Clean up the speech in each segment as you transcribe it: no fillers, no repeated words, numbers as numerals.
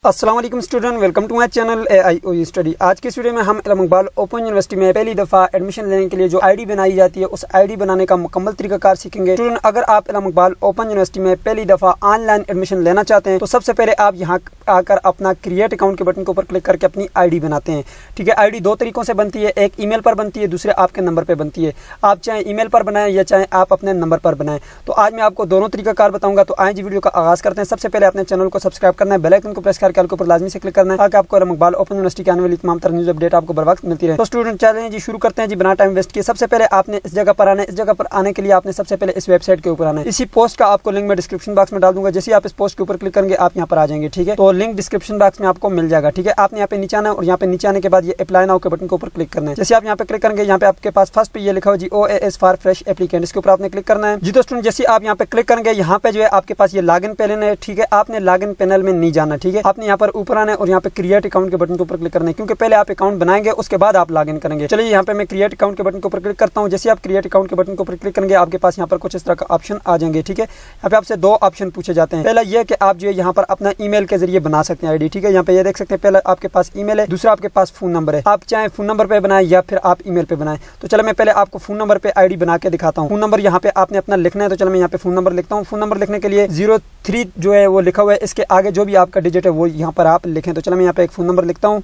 अस्सलाम वालेकुम student, welcome to my channel AIOU study. आज की इस वीडियो में हम इल्म इकबाल ओपन यूनिवर्सिटी में पहली दफ़ा एडमिशन लेने के लिए जो आईडी बनाई जाती है उस आईडी बनाने का मुकम्मल तरीकाकार सीखेंगे। स्टूडेंट, अगर आप इल्म इकबाल ओपन यूनिवर्सिटी में पहली दफ़ा ऑनलाइन एडमिशन लेना चाहते हैं तो सबसे पहले आप यहाँ आकर अपना क्रिएट अकाउंट के बटन के ऊपर क्लिक करके अपनी आईडी बनाते हैं। ठीक है, आईडी दो तरीकों से बनती है, एक ईमेल पर बनती है, दूसरे आपके नंबर पर बनती है। आप चाहे ईमेल पर बनाएं या चाहे आप अपने नंबर पर बनाएं। तो आज मैं आपको दोनों तरीकाकार बताऊंगा। तो आए जी वीडियो का आगाज करते हैं। सबसे पहले अपने चैनल को सब्सक्राइब करना है, बेल आइकन को प्रेस करके ऊपर लाजमी से करना है ताकि आपको इल्म इकबाल ओपन यूनिवर्सिटी के आने वाली तमाम तरह न्यूज़ अपडेट आपको बर वक्त मिलती रहे। तो स्टूडेंट चलें जी, शुरू करते हैं जी, बिना टाइम वेस्ट किए। सबसे पहले आपने इस जगह पर आना है। इस जगह पर आने के लिए आपने सबसे पहले इस वेबसाइट के ऊपर आना है। इसी पोस्ट का आपको लिंक मैं डिस्क्रिप्शन बॉक्स में डाल दूंगा। जैसे आप इस पोस्ट के ऊपर क्लिक करेंगे आप यहाँ पर आ जाएंगे। ठीक है, तो लिंक डिस्क्रिप्शन बॉक्स में आपको मिल जाएगा। ठीक है, आपने यहाँ पे नीचे आना है और यहाँ पे नीचे आने के बाद ये अप्लाई नाउ के बटन के ऊपर क्लिक करना है। जैसे आप यहाँ पे क्लिक करेंगे, यहाँ पे आपके पास फर्स्ट पे ये लिखा हो जी OAS फॉर फ्रेश एप्लीकेंट, इसके ऊपर आपने क्लिक करना है जी। तो स्टूडेंट जैसे आप यहाँ पे क्लिक करेंगे, यहाँ पे जो है आपके पास ये लॉगिन पैनल है। ठीक है, आपने लॉगिन पैनल में नहीं जाना। ठीक है, आपने यहाँ पर ऊपर आना है और यहाँ पे क्रिएट अकाउंट के बटन के ऊपर क्लिक करना है, क्योंकि पहले आप अकाउंट बनाएंगे उसके बाद आप लॉगिन करेंगे। चलिए यहाँ पे मैं क्रिएट अकाउंट के बटन के ऊपर क्लिक करता हूँ। जैसे आप क्रिएट अकाउंट के बटन के ऊपर क्लिक करेंगे आपके पास यहाँ पर कुछ इस तरह का ऑप्शन आ जाएंगे। ठीक है, यहाँ पे आपसे दो ऑप्शन पूछे जाते हैं। पहला ये कि आप जो है यहाँ पर अपना ईमेल के जरिए बना सकते हैं आईडी। ठीक है, यहाँ पे ये देख सकते हैं, पहला आपके पास ईमेल है, दूसरा आपके पास फोन नंबर है। आप चाहे फोन नंबर पे बनाए या फिर आप ईमेल पे बनाए। तो चलो मैं पहले आपको फोन नंबर पे आईडी बना के दिखाता हूँ। फोन नंबर यहाँ पे आपने अपना लिखना है। तो चलो मैं यहाँ पे फोन नंबर लिखता हूँ। फोन नंबर लिखने के लिए 03 जो है वो लिखा हुआ है, इसके आगे जो भी आपका डिजिट है वो यहाँ पर आप लिखें। तो चलो मैं यहाँ पे एक फोन नंबर लिखता हूँ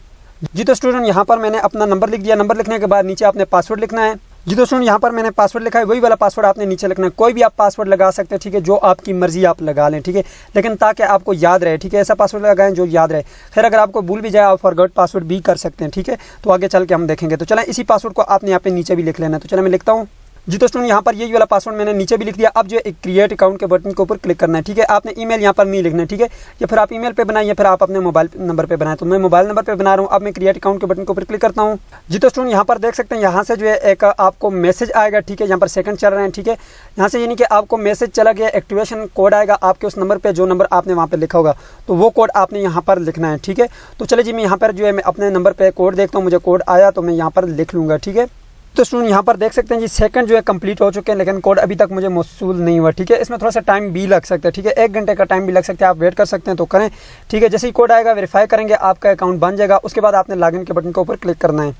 जी। तो स्टूडेंट यहाँ पर मैंने अपना नंबर लिख दिया। नंबर लिखने के बाद नीचे आपने पासवर्ड लिखना है जी। तो स्टूडेंट यहाँ पर मैंने पासवर्ड लिखा है, वही वाला पासवर्ड आपने नीचे लिखना है। कोई भी आप पासवर्ड लगा सकते हैं। ठीक है, जो आपकी मर्जी आप लगा लें। ठीक है, लेकिन ताकि आपको याद रहे। ठीक है, ऐसा पासवर्ड लगाएं जो याद रहे। खैर अगर आपको भूल भी जाए आप फॉरगॉट पासवर्ड भी कर सकते हैं। ठीक है, तो आगे चल के हम देखेंगे। तो चलें इसी पासवर्ड को आपने यहाँ पे नीचे भी लिख लेना है। तो चलो मैं लिखता हूँ जी। तो स्टूडेंट यहाँ पर यही वाला पासवर्ड मैंने नीचे भी लिख दिया। अब जो एक क्रिएट अकाउंट के बटन के ऊपर क्लिक करना है। ठीक है, आपने ईमेल यहाँ पर नहीं लिखना है। ठीक है, या फिर आप ईमेल पे बनाएं या फिर आप अपने मोबाइल नंबर पे बनाएं। तो मैं मोबाइल नंबर पे बना रहा हूँ। अब मैं क्रिएट अकाउंट के बटन के ऊपर क्लिक करता हूँ जी। तो स्टूडेंट यहाँ पर देख सकते हैं, यहाँ से जो है एक आपको मैसेज आएगा। ठीक है, यहाँ पर सेकंड चल रहे हैं। ठीक है, यहाँ से यानी कि आपको मैसेज चला गया, एक्टिवेशन कोड आएगा आपके उस नंबर पर, जो नंबर आपने वहाँ पर लिखा होगा तो वो कोड आपने यहाँ पर लिखना है। ठीक है, तो चलिए जी मैं यहाँ पर जो है मैं अपने नंबर पर कोड देखता हूँ। मुझे कोड आया तो मैं यहाँ पर लिख लूँगा। ठीक है, तो स्टूडेंट यहाँ पर देख सकते हैं जी सेकंड जो है कंप्लीट हो चुके हैं, लेकिन कोड अभी तक मुझे मौसूल नहीं हुआ। ठीक है, इसमें थोड़ा सा टाइम भी लग सकता है। ठीक है, 1 घंटे का टाइम भी लग सकता है, आप वेट कर सकते हैं तो करें। ठीक है, जैसे ही कोड आएगा वेरीफाई करेंगे, आपका अकाउंट बन जाएगा। उसके बाद आपने लॉगिन के बटन के ऊपर क्लिक करना है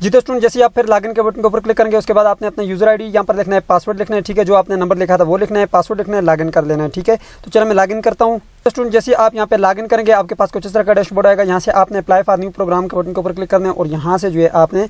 जी। तो स्टूडेंट जैसे आप फिर लॉगिन के बटन के ऊपर क्लिक करेंगे उसके बाद आपने अपना यूजर आईडी यहाँ पर लिखना है, पासवर्ड लिखना है। ठीक है, जो आपने नंबर लिखा था वो लिखना है, पासवर्ड लिखना है, लॉगिन कर लेना है। ठीक है, तो चलो मैं लॉगिन करता हूँ। तो स्टूडेंट जैसे आप यहाँ पे लॉगिन करेंगे आपके पास कुछ इस तरह का डैशबोर्ड आएगा। यहाँ से आपने अप्लाई फॉर न्यू प्रोग्राम के बटन के ऊपर क्लिक करना है और यहाँ से जो है आपने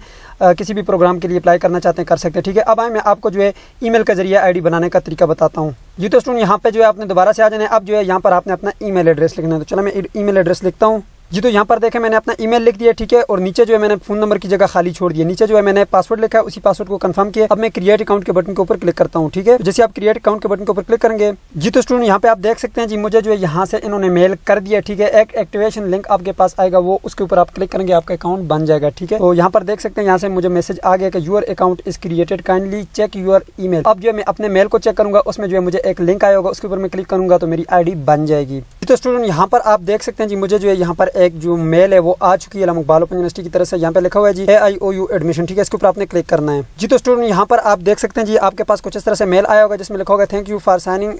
किसी भी प्रोग्राम के लिए अप्लाई करना चाहते हैं कर सकते हैं। ठीक है, अब आए मैं आपको जो है ईमेल के जरिए आईडी बनाने का तरीका बताता हूँ जी। तो स्टूडेंट यहाँ पे जो है आपने दोबारा से आ जाना है। अब जो है यहाँ पर आपने अपना ईमेल एड्रेस लिखना है। तो चलो मैं ईमेल एड्रेस लिखता हूँ जी। तो यहाँ पर देखें मैंने अपना ईमेल लिख दिया। ठीक है, और नीचे जो है मैंने फोन नंबर की जगह खाली छोड़ दिया। नीचे जो है मैंने पासवर्ड लिखा है, उसी पासवर्ड को कंफर्म किया। अब मैं क्रिएट अकाउंट के बटन के ऊपर क्लिक करता हूँ। ठीक है, जैसे आप क्रिएट अकाउंट के बटन के ऊपर क्लिक करेंगे जी। तो स्टूडेंट यहाँ पे आप देख सकते हैं जी मुझे जो है यहाँ से इन्होंने मेल कर दिया। ठीक है, एक एक्टिवेशन लिंक आपके पास आएगा, वो उसके ऊपर आप क्लिक करेंगे आपका अकाउंट बन जाएगा। ठीक है, तो यहाँ पर देख सकते हैं यहाँ से मुझे मैसेज आ गया कि your account is created, kindly check your email. अब जो है मैं अपने मेल को चेक करूंगा, उसमें जो है मुझे एक लिंक आया होगा, उसके ऊपर मैं क्लिक करूंगा तो मेरी आईडी बन जाएगी। तो स्टूडेंट यहाँ पर आप देख सकते हैं जी मुझे जो है यहाँ पर एक जो मेल है वो आ चुकी है इल्म इकबाल ओपन यूनिवर्सिटी की तरफ से। यहाँ पे लिखा हुआ है जी AIOU एडमिशन। ठीक है, इसके ऊपर आपने क्लिक करना है जी। तो स्टूडेंट यहाँ पर आप देख सकते हैं जी आपके पास कुछ इस तरह से मेल आया होगा जिसमें लिखा होगा thank you for signing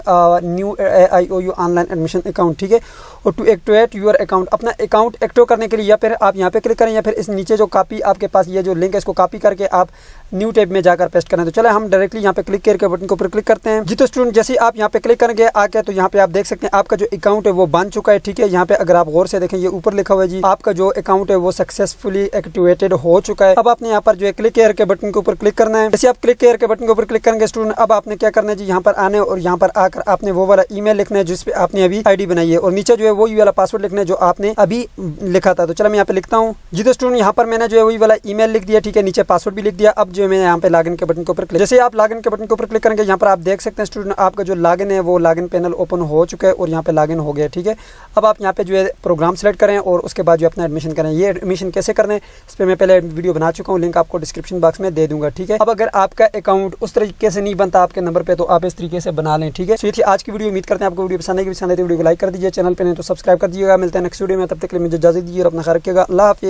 new AIOU online admission account. ठीक है, और टू एक्टिवेट यूर अकाउंट, अपना अकाउंट एक्टिव करने के लिए या फिर आप यहाँ पे क्लिक करें या फिर इस नीचे जो कॉपी आपके पास ये जो लिंक है इसको कॉपी करके आप न्यू टैब में जाकर पेस्ट करें। तो चले हम डायरेक्टली यहाँ पे क्लिक करके बटन के ऊपर क्लिक करते हैं जी। तो स्टूडेंट जैसे आप यहाँ पे क्लिक करेंगे आके तो यहाँ पे आप देख सकते हैं आपका जो अकाउंट है वो बन चुका है। ठीक है, यहाँ पे अगर आप गौर से देखें ये ऊपर लिखा हुआ है जी आपका जो अकाउंट है वो सक्सेसफुली एक्टिवेटेड हो चुका है। अब आपने यहाँ पर जो है क्लिक केयर के बटन के ऊपर क्लिक करना है। जैसे आप क्लिक केयर के बटन के ऊपर क्लिक करेंगे स्टूडेंट, अब आपने क्या करना है जी यहाँ पर आने और यहाँ पर आकर आपने वो वाला ईमेल लिखना है जिसपे आपने अभी आईडी बनाई है और नीचे जो है वही वाला पासवर्ड लिखना है जो आपने अभी लिखा था। तो चलो मैं यहाँ पे लिखता हूँ जी। तो स्टूडेंट यहाँ पर मैंने जो है वही वाला ईमेल लिख दिया। ठीक है, नीचे पासवर्ड भी लिख दिया। अब जो है मैं यहाँ पे लॉगिन के बटन के ऊपर क्लिक, जैसे आप लॉगिन के बटन के ऊपर क्लिक करेंगे यहाँ पर आप देख सकते हैं स्टूडेंट आपका जो लॉगिन है वो लॉगिन पैनल ओपन हो चुका है और यहाँ पे लॉगिन हो गया। ठीक है, अब आप यहाँ पे जो है प्रोग्राम सेलेक्ट करें और उसके बाद जो अपना एडमिशन करें। ये एडमिशन कैसे करना है इस पर मैं पहले वीडियो बना चुका हूँ, लिंक आपको डिस्क्रिप्शन बॉक्स में दे दूंगा। ठीक है, अब अगर आपका अकाउंट उस तरीके से नहीं बनता आपके नंबर पे तो आप इस तरीके से बना लें। ठीक है, तो ये थी आज की वीडियो। उम्मीद करते हैं आपको वीडियो पसंद आएगी। वीडियो को लाइक कर दीजिए, चैनल पे नहीं तो सब्सक्राइब कर दीजिएगा। मिलते हैं नेक्स्ट वीडियो में, तब तक के लिए मुझे इजाजत दीजिए और अपना ख्याल रखिएगा। अल्लाह हाफिज़।